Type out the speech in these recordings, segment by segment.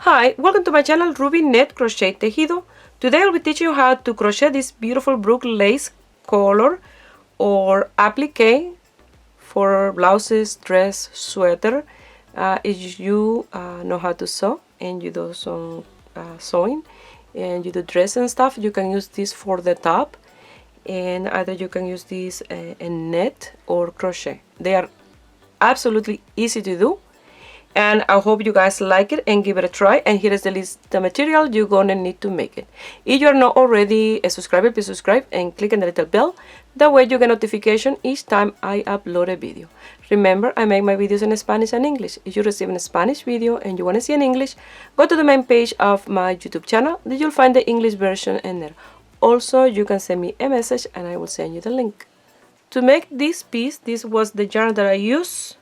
Hi, welcome to my channel Ruby Net Crochet Tejido. Today I'll be teaching you how to crochet this beautiful Brooke lace color or applique for blouses, dress, sweater. If you know how to sew and you do some sewing and you do dress and stuff, you can use this for the top, and either you can use this in net or crochet. They are absolutely easy to do, and I hope you guys like it and give it a try. And here is the list of material you're gonna need to make it. If you're not already a subscriber, please subscribe and click on the little bell. That way you get notification each time I upload a video. Remember, I make my videos in Spanish and English. If you receive a Spanish video and you want to see in English, go to the main page of my YouTube channel. There you'll find the English version in there. Also, you can send me a message and I will send you the link. To make this piece, this was the yarn that I use.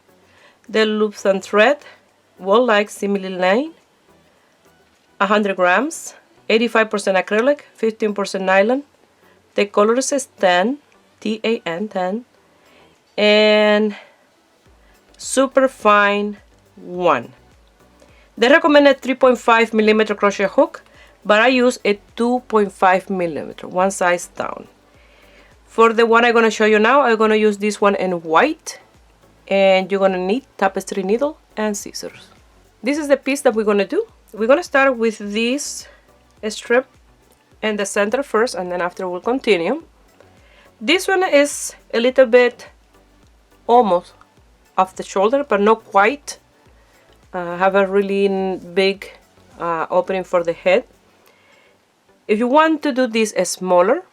The loops and thread, wall-like simile line, 100 grams, 85% acrylic, 15% nylon. The color is tan, T-A-N, tan, and super fine 1. They recommended 3.5 millimeter crochet hook, but I use a 2.5 millimeter, one size down. For the one I'm going to show you now, I'm going to use this one in white, and you're going to need tapestry needle and scissors. This is the piece that we're going to do. We're going to start with this strip in the center first, and then after we'll continue. This one is a little bit almost off the shoulder, but not quite. Have a really big opening for the head. If you want to do this smaller,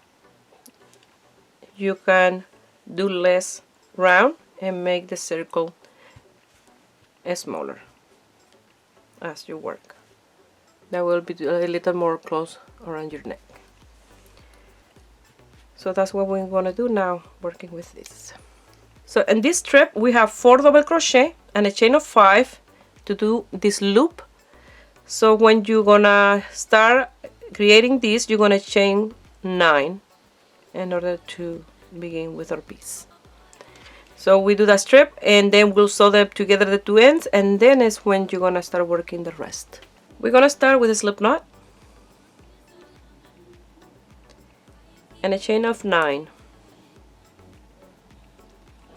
you can do less round and make the circle smaller as you work. That will be a little more close around your neck. So that's what we're going to do now, working with this. So in this strip we have 4 double crochet and a chain of 5 to do this loop. So when you're gonna start creating this, you're gonna chain 9 in order to begin with our piece. So we do that strip and then we'll sew them together, the two ends, and then is when you're gonna start working the rest. We're gonna start with a slip knot and a chain of 9.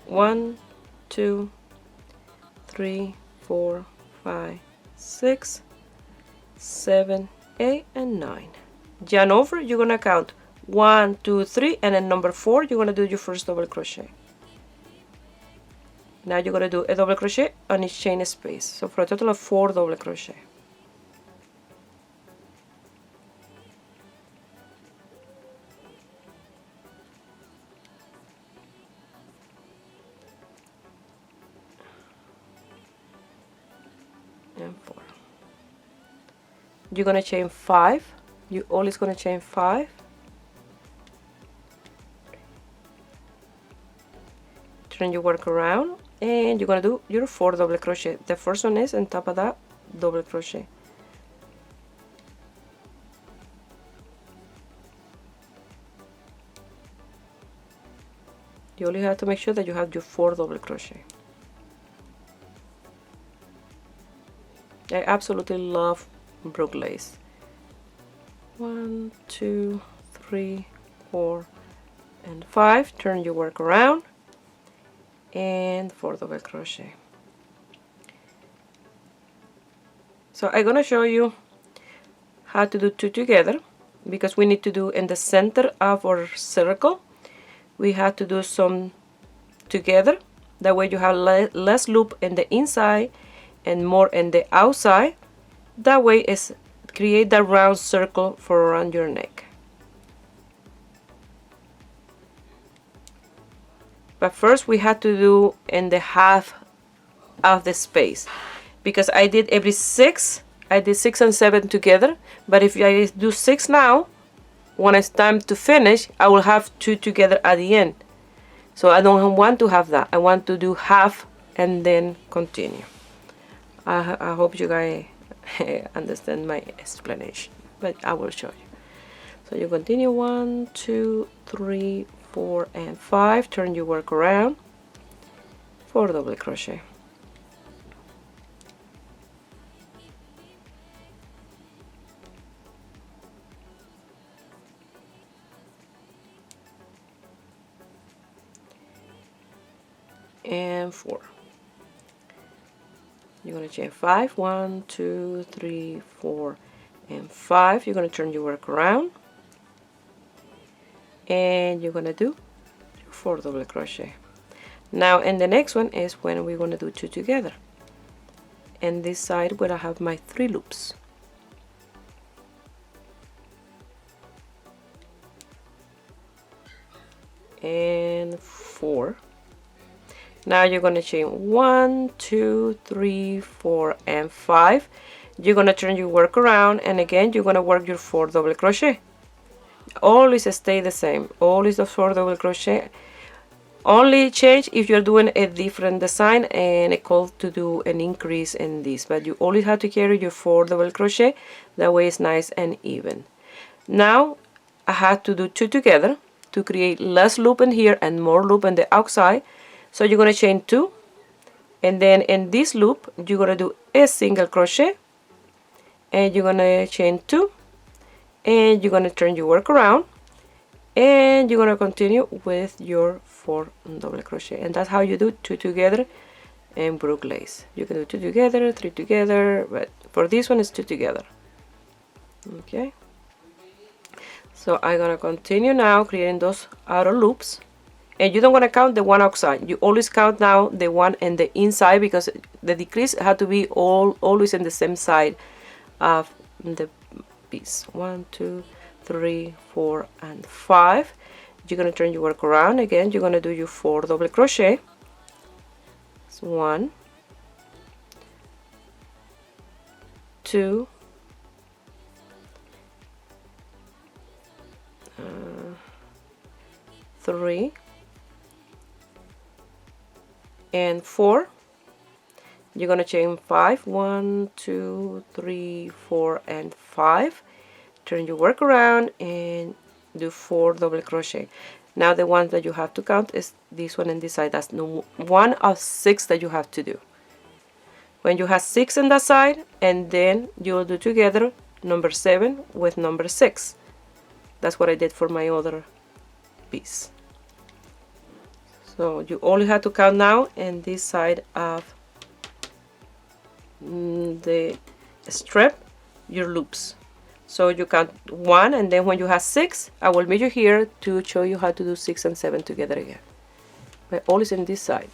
1, 2, 3, 4, 5, 6, 7, 8, and 9. Yarn over, you're gonna count 1, 2, 3, and then number 4 you're gonna do your first double crochet. Now you're going to do a double crochet on each chain space, so for a total of 4 double crochet. And 4. You're going to chain 5. You're always going to chain 5. Turn your work around, and you're going to do your 4 double crochet. The first one is on top of that double crochet. You only have to make sure that you have your 4 double crochet. I absolutely love Brooke lace. 1, 2, 3, 4, and 5. Turn your work around and 4 double crochet. So I'm gonna show you how to do 2 together, because we need to do in the center of our circle. We have to do some together. That way you have less loop in the inside and more in the outside. That way is create that round circle for around your neck. But first we had to do in the half of the space, because I did every 6. I did 6 and 7 together, but if I do 6 now, when it's time to finish, I will have 2 together at the end. So I don't want to have that. I want to do half and then continue. I hope you guys understand my explanation, but I will show you. So you continue 1, 2, 3, 4, and 5. Turn your work around, 4 double crochet. and 4. You're going to chain 5, 1, 2, 3, 4, and 5. You're going to turn your work around, and you're going to do 4 double crochet. Now, in the next one is when we're going to do 2 together. And this side where I have my 3 loops. And 4. Now you're going to chain 1, 2, 3, 4, and 5. You're going to turn your work around, and again you're going to work your 4 double crochet. Always stay the same. Always the 4 double crochet. Only change if you're doing a different design and a call to do an increase in this, but you always have to carry your 4 double crochet. That way it's nice and even. Now I have to do 2 together to create less loop in here and more loop on the outside. So you're going to chain 2, and then in this loop you're going to do a single crochet, and you're going to chain 2, and you're going to turn your work around, and you're going to continue with your 4 double crochet. And that's how you do 2 together in Brook lace. You can do 2 together, 3 together, but for this one it's 2 together. Okay, so I'm going to continue now creating those outer loops, and you don't want to count the one outside. You always count now the one in the inside, because the decrease had to be always in the same side of the piece. 1, 2, 3, 4, and 5. You're going to turn your work around. Again, you're going to do your 4 double crochet. It's 1, 2, 3, and 4. You're going to chain 5, 1, 2, 3, 4, and 5. Turn your work around and do 4 double crochet. Now the ones that you have to count is this one and this side. That's one of 6 that you have to do. When you have 6 on that side, and then you'll do together number 7 with number 6. That's what I did for my other piece. So you only have to count now in this side of the strap your loops. So you count 1, and then when you have 6, I will meet you here to show you how to do 6 and 7 together again, but always in this side.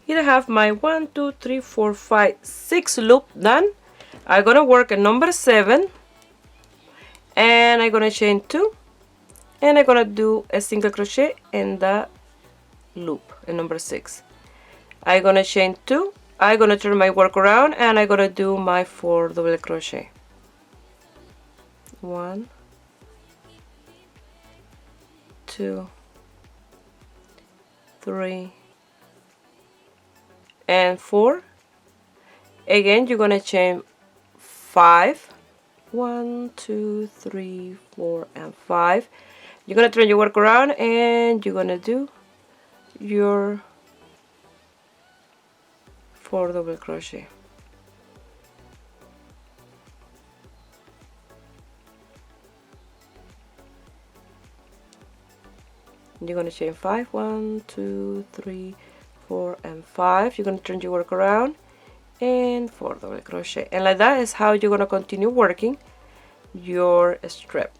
Here I have my 1, 2, 3, 4, 5, 6 loop done. I'm gonna work a number 7, and I'm gonna chain 2, and I'm gonna do a single crochet in the loop in number 6. I'm gonna chain 2, I'm gonna turn my work around, and I'm gonna do my 4 double crochet. 1, 2, 3, and 4. Again, you're gonna chain 5, 1, 2, 3, 4, and 5. You're gonna turn your work around, and you're gonna do your 4 double crochet. You're gonna chain 5, 1, 2, 3, 4, and 5. You're going to turn your work around and 4 double crochet, and like that is how you're going to continue working your strap.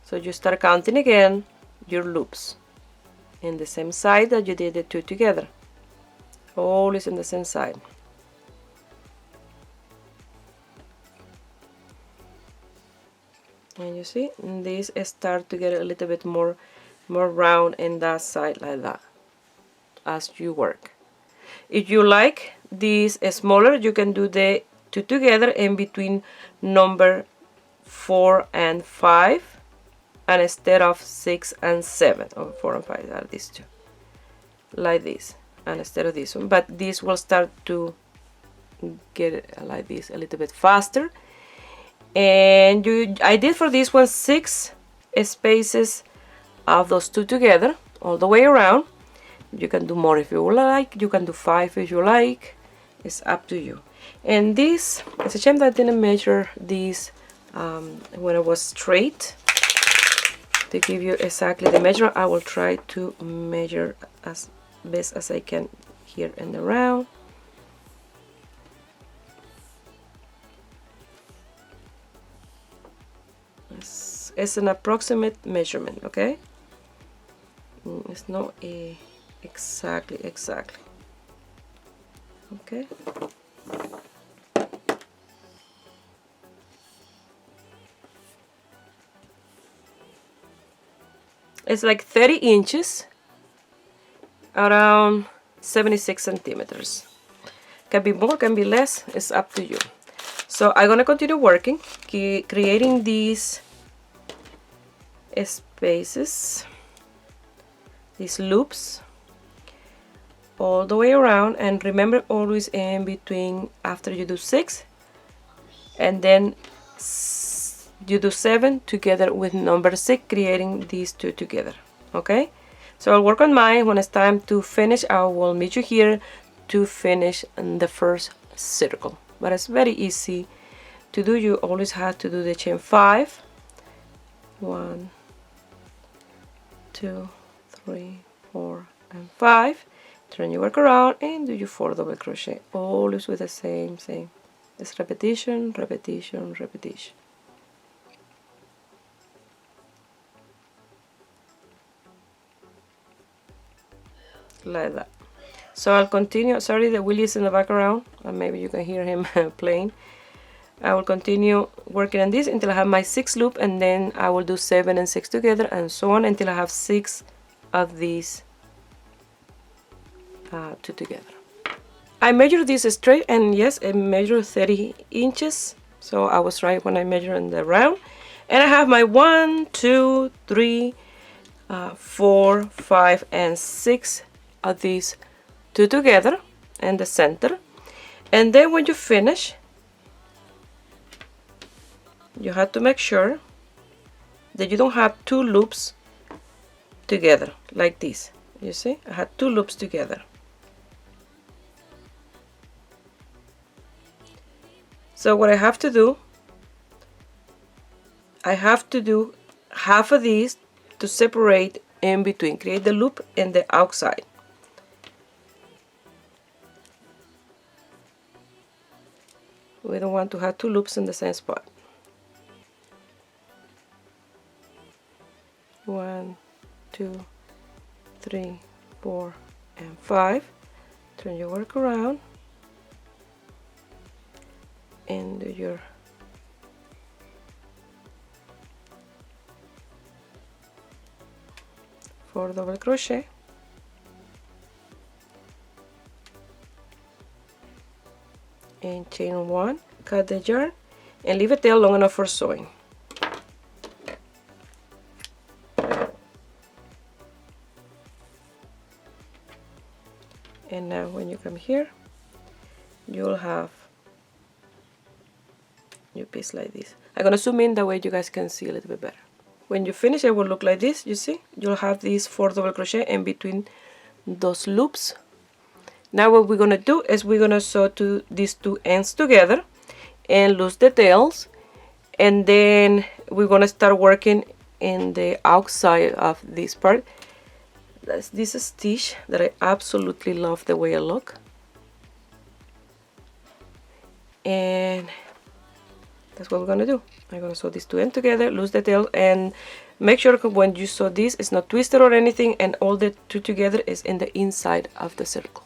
So you start counting again your loops in the same side that you did the 2 together, always in the same side. And you see, this start to get a little bit more round in that side, like that, as you work. If you like this smaller, you can do the 2 together in between number 4 and 5, and instead of 6 and 7, or 4 and 5 are these two, like this, and instead of this one. But this will start to get like this a little bit faster. And I did for this one 6 spaces of those 2 together all the way around. You can do more if you like, you can do 5 if you like, it's up to you. And this, it's a shame that I didn't measure these when it was straight to give you exactly the measure. I will try to measure as best as I can here and around. It's an approximate measurement, okay? It's not a exactly, okay? It's like 30 inches, around 76 centimeters. Can be more, can be less, it's up to you. So I'm gonna continue working, creating these spaces, these loops all the way around. And remember, always in between, after you do 6 and then you do 7 together with number 6, creating these 2 together, okay? So I'll work on mine. When it's time to finish, I will meet you here to finish the first circle. But it's very easy to do. You always have to do the chain 5, 1, 2, 3, 4, and 5. Turn your work around and do your 4 double crochet, always with the same. It's repetition, repetition, repetition. Like that. So I'll continue. Sorry, the Willie is in the background, and maybe you can hear him playing. I will continue working on this until I have my 6 loop, and then I will do 7 and 6 together, and so on until I have 6 of these 2 together. I measured this straight, and yes, I measured 30 inches, so I was right when I measured in the round. And I have my 1, 2, 3, 4, 5, and 6 of these 2 together in the center. And then when you finish, you have to make sure that you don't have 2 loops together like this. You see, I had 2 loops together. So what I have to do, I have to do half of these to separate in between, create the loop in the outside. We don't want to have 2 loops in the same spot. 1, 2, 3, 4, and 5. Turn your work around and do your four double crochet, and chain 1, cut the yarn and leave it there long enough for sewing. And now when you come here, you'll have your piece like this. I'm gonna zoom in, that way you guys can see a little bit better. When you finish, it will look like this. You see, you'll have these 4 double crochet in between those loops. Now what we're gonna do is we're gonna sew these 2 ends together and loose the tails, and then we're gonna start working in the outside of this part. That's this stitch that I absolutely love the way it looks. And that's what we're gonna do. I'm gonna sew these 2 ends together, loose the tail, and make sure when you sew this, it's not twisted or anything, and all the 2 together is in the inside of the circle.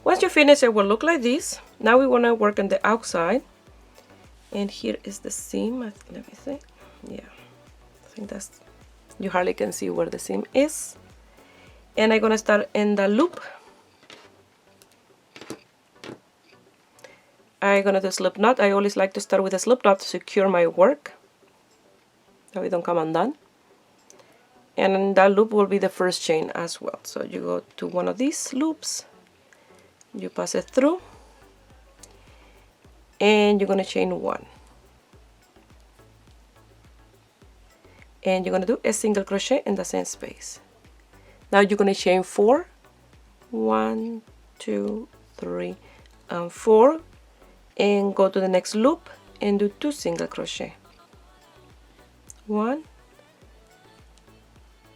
Once you finish, it will look like this. Now we want to work on the outside, and here is the seam. Let me see. Yeah, I think that's, you hardly can see where the seam is. And I'm gonna start in the loop. I'm gonna do a slip knot. I always like to start with a slip knot to secure my work, so it don't come undone. And that loop will be the first chain as well. So you go to one of these loops, you pass it through, and you're gonna chain one. And you're gonna do a single crochet in the same space. Now you're gonna chain 4, 1, 2, 3, and 4, and go to the next loop and do 2 single crochet. 1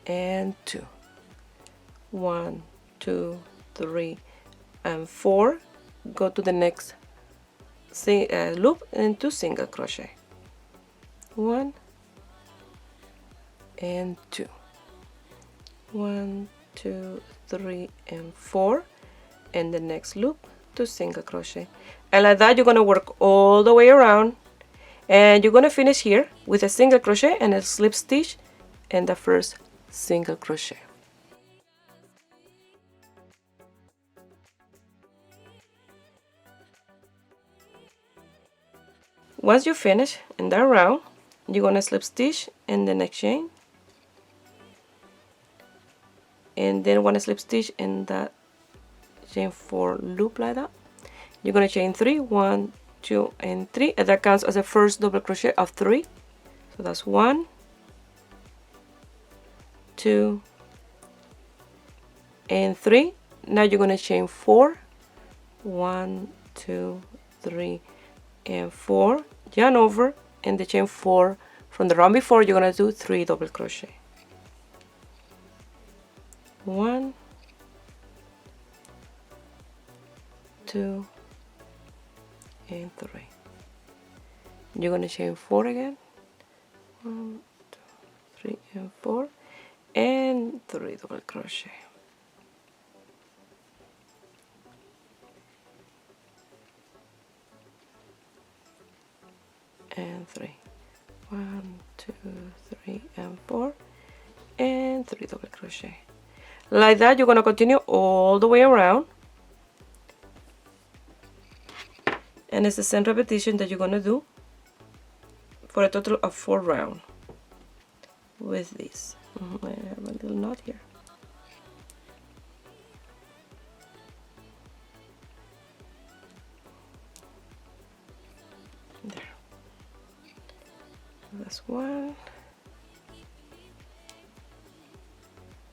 and 2. 1, 2, 3, and 4. Go to the next loop and 2 single crochet. 1 and 2. 1, 2, 3, and 4, and the next loop 2 single crochet. And like that, you're going to work all the way around, and you're going to finish here with a single crochet and a slip stitch and the first single crochet. Once you finish in that round, you're going to slip stitch in the next chain, and then one slip stitch in that chain 4 loop like that. You're going to chain 3, 1, 2, and 3, and that counts as a first double crochet of 3. So that's 1, 2, and 3. Now you're going to chain 4, 1, 2, 3, and 4, yarn over, and the chain 4 from the round before. You're going to do 3 double crochet. 1, 2, and 3. You're going to chain 4 again. 1, 2, 3, and 4, and 3 double crochet. And 3. 1, 2, 3, and 4, and 3 double crochet. Like that, you're going to continue all the way around, and it's the same repetition that you're going to do for a total of 4 rounds with this. I have a little knot here. There. That's 1,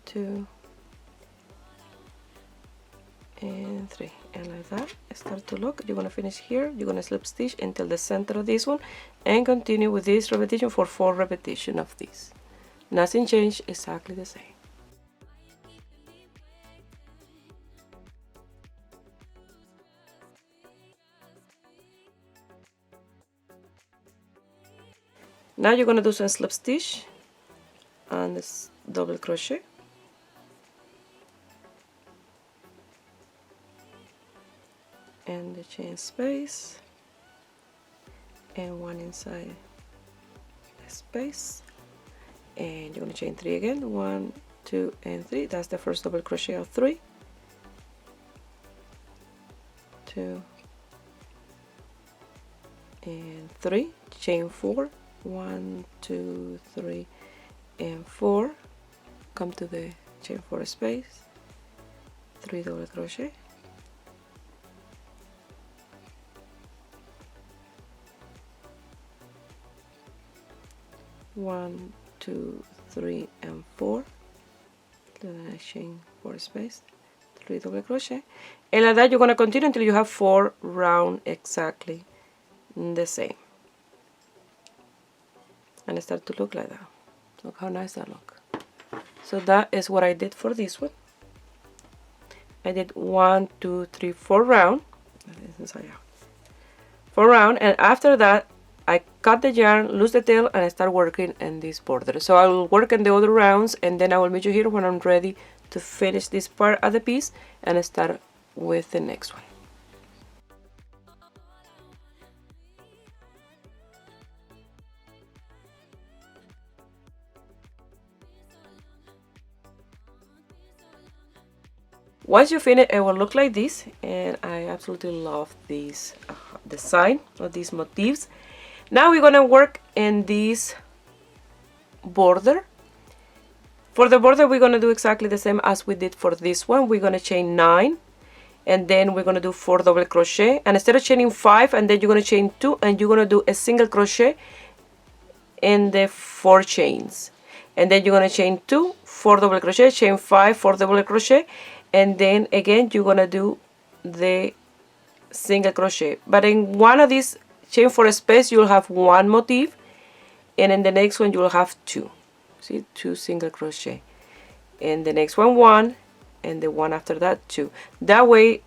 2, and 3, and like that. Start to look. You're going to finish here. You're going to slip stitch until the center of this one, and continue with this repetition for 4 repetitions of this. Nothing changed, exactly the same. Now you're going to do some slip stitch on this double crochet. And the chain space, and one inside the space, and you're going to chain 3 again. 1, 2, and 3. That's the first double crochet of 3. 2 and 3. Chain 4. 1, 2, 3, and 4. Come to the chain 4 space. 3 double crochet. 1, 2, 3, and 4. Then I chain 4 space, 3 double crochet, and like that you're going to continue until you have 4 rounds exactly the same, and it start to look like that. Look how nice that look. So that is what I did for this one. I did 1, 2, 3, 4 rounds. 4 rounds, and after that I cut the yarn, lose the tail, and I start working in this border. So I will work in the other rounds, and then I will meet you here when I'm ready to finish this part of the piece and start with the next one. Once you finish, it will look like this, and I absolutely love this design of these motifs. Now we're gonna work in this border. For the border, we're gonna do exactly the same as we did for this one. We're gonna chain 9, and then we're gonna do 4 double crochet, and instead of chaining 5 and then you're gonna chain 2, and you're gonna do a single crochet in the 4 chains, and then you're gonna chain 2, 4 double crochet, chain 5, 4 double crochet, and then again you're gonna do the single crochet. But in one of these chain for a space, you'll have 1 motif, and in the next one you'll have 2. See, 2 single crochet, and the next one 1, and the one after that 2. That way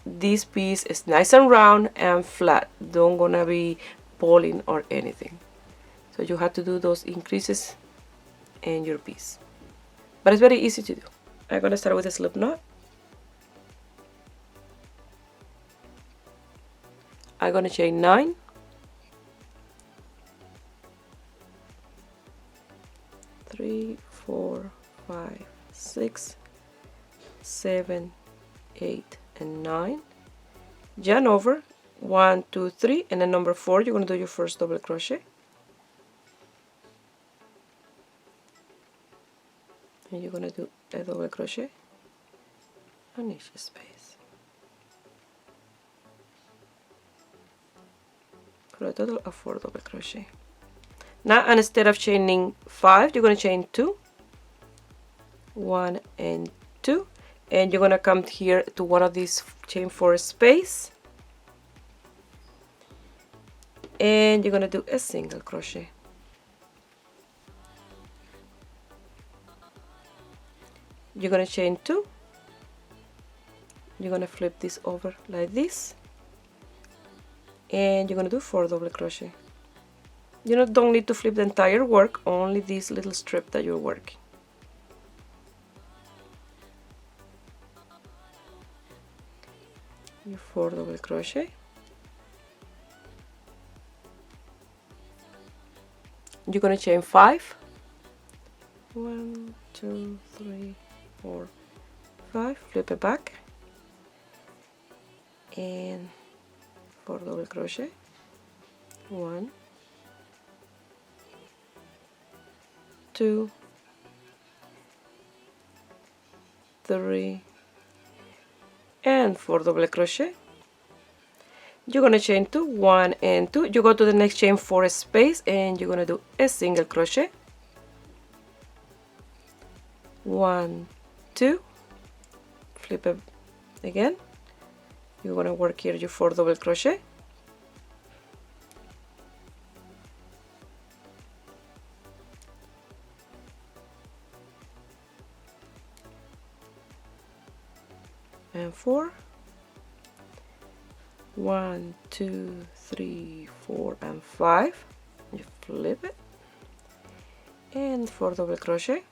this piece is nice and round and flat, don't gonna be pulling or anything. So you have to do those increases in your piece, but it's very easy to do. I'm gonna start with a slip knot. I'm gonna chain 9, 3, 4, 5, 6, 7, 8, and 9. Yarn over 1, 2, 3, and then number 4 you're gonna do your first double crochet, and you're gonna do a double crochet on each space for a total of 4 double crochet. Now instead of chaining 5, you're going to chain 2, 1 and 2, and you're going to come here to one of these chain 4 space, and you're going to do a single crochet. You're going to chain 2, you're going to flip this over like this, and you're going to do 4 double crochet. You don't need to flip the entire work, only this little strip that you're working. Your 4 double crochet. You're gonna chain 5. 1, 2, 3, 4, 5. Flip it back, and 4 double crochet. 1, 2, 3, and 4 double crochet. You're gonna chain 2, 1 and 2. You go to the next chain 4 space, and you're gonna do a single crochet. 1, 2. Flip it again. You're gonna work here your 4 double crochet. And 4. 1, 2, 3, 4, and 5. You flip it, and 4 double crochet.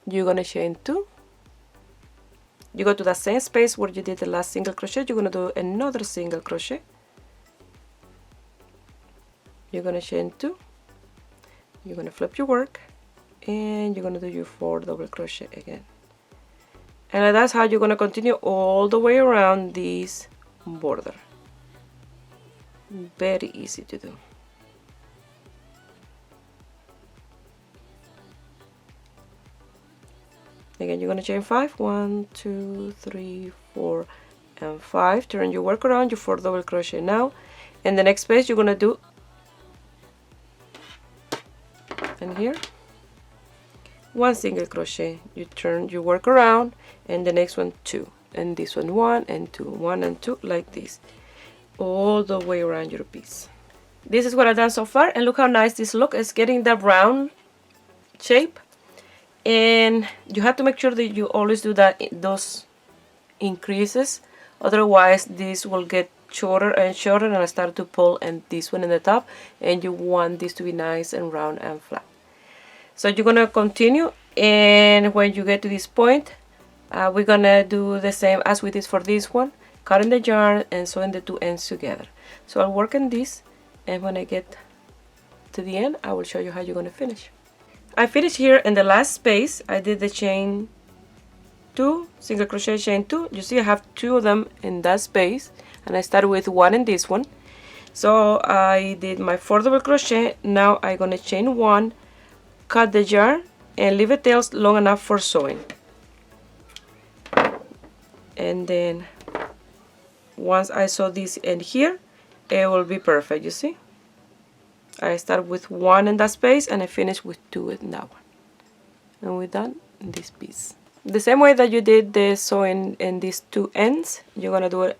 You're gonna chain 2. You go to the same space where you did the last single crochet. You're gonna do another single crochet. You're gonna chain 2. You're gonna flip your work, and you're gonna do your 4 double crochet again. And that's how you're gonna continue all the way around this border. Very easy to do. Again, you're going to chain 5, 1, 2, 3, 4, and 5. Turn your work around, your 4 double crochet. Now in the next space you're going to do, and here 1 single crochet. You turn your work around, and the next one 2, and this one 1 and 2, 1 and 2, like this, all the way around your piece. This is what I've done so far, and look how nice this looks. It's getting that round shape. And you have to make sure that you always do that, those increases otherwise this will get shorter and shorter and I start to pull and this one in the top, and you want this to be nice and round and flat. So you're gonna continue, and when you get to this point, we're gonna do the same as we did for this one, cutting the yarn and sewing the two ends together. So I'll work on this, and when I get to the end I will show you how you're gonna finish. I finished here in the last space. I did the chain 2, single crochet chain 2. You see I have 2 of them in that space, and I started with 1 in this one. So I did my 4 double crochet. Now I'm gonna chain 1, cut the yarn and leave the tails long enough for sewing. And then once I sew this end here, it will be perfect. You see, I start with 1 in that space and I finish with 2 in that one, and we're done in this piece. The same way that you did the sewing in these 2 ends, you're gonna do it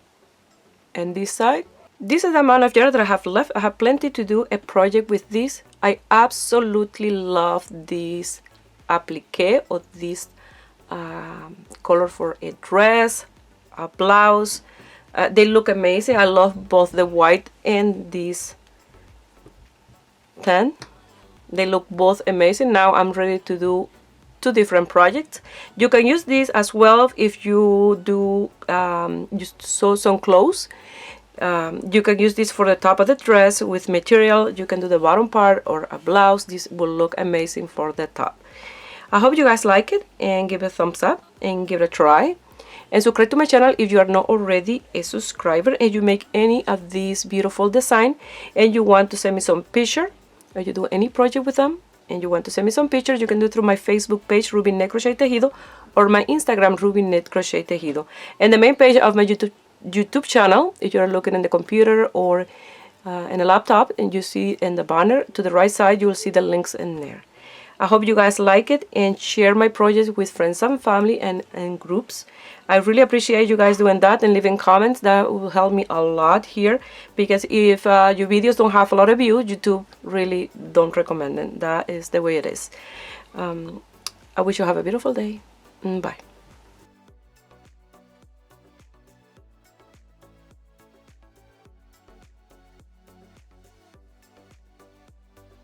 on this side. This is the amount of yarn that I have left. I have plenty to do a project with this. I absolutely love this applique, or this color for a dress, a blouse. They look amazing. I love both the white and this tan. They look both amazing. Now I'm ready to do 2 different projects. You can use this as well if you do just sew some clothes. You can use this for the top of the dress with material. You can do the bottom part or a blouse. This will look amazing for the top. I hope you guys like it, and give it a thumbs up and give it a try. And subscribe to my channel if you are not already a subscriber and you make any of these beautiful design and you want to send me some picture, or you do any project with them and you want to send me some pictures, you can do it through my Facebook page, Ruby Net Crochet Tejido, or my Instagram, Ruby Net Crochet Tejido. And the main page of my YouTube channel, if you're looking in the computer or in a laptop, and you see in the banner to the right side, you will see the links in there. I hope you guys like it, and share my projects with friends and family and groups. I really appreciate you guys doing that and leaving comments. That will help me a lot here, because if your videos don't have a lot of views, YouTube really don't recommend them. That is the way it is. I wish you have a beautiful day. Bye.